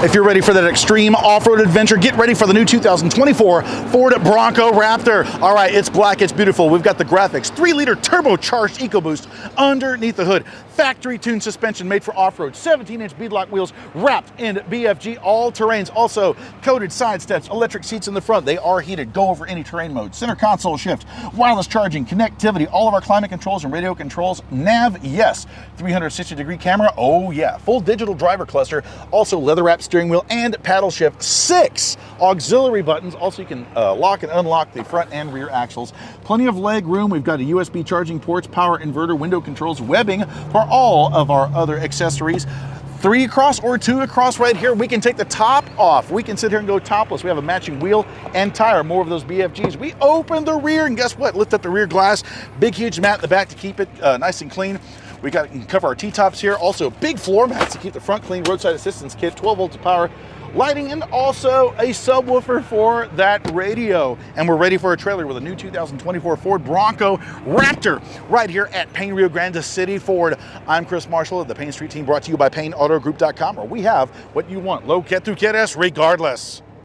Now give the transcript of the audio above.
If you're ready for that extreme off-road adventure, get ready for the new 2024 Ford Bronco Raptor. All right, it's black, it's beautiful. We've got the graphics, 3-liter turbocharged EcoBoost underneath the hood, factory-tuned suspension made for off-road, 17-inch beadlock wheels wrapped in BFG all-terrains, also coated side steps, electric seats in the front. They are heated, go over any terrain mode, center console shift, wireless charging, connectivity, all of our climate controls and radio controls, nav, yes, 360-degree camera, oh yeah, full digital driver cluster, also leather-wrapped steering wheel and paddle shift, 6 auxiliary buttons. Also, you can lock and unlock the front and rear axles. Plenty of leg room. We've got a USB charging ports, power inverter, window controls, webbing for all of our other accessories. 3 across or 2 across right here. We can take the top off. We can sit here and go topless. We have a matching wheel and tire, more of those BFGs. We open the rear and guess what? Lift up the rear glass. Big, huge mat in the back to keep it nice and clean. We can cover our T-tops here. Also big floor mats to keep the front clean. Roadside assistance kit, 12 volts of power, lighting, and also a subwoofer for that radio. And we're ready for a trailer with a new 2024 Ford Bronco Raptor right here at Payne Rio Grande City Ford. I'm Chris Marshall of the Payne Street Team, brought to you by PayneAutoGroup.com, where we have what you want. Lo que tu quieres, regardless.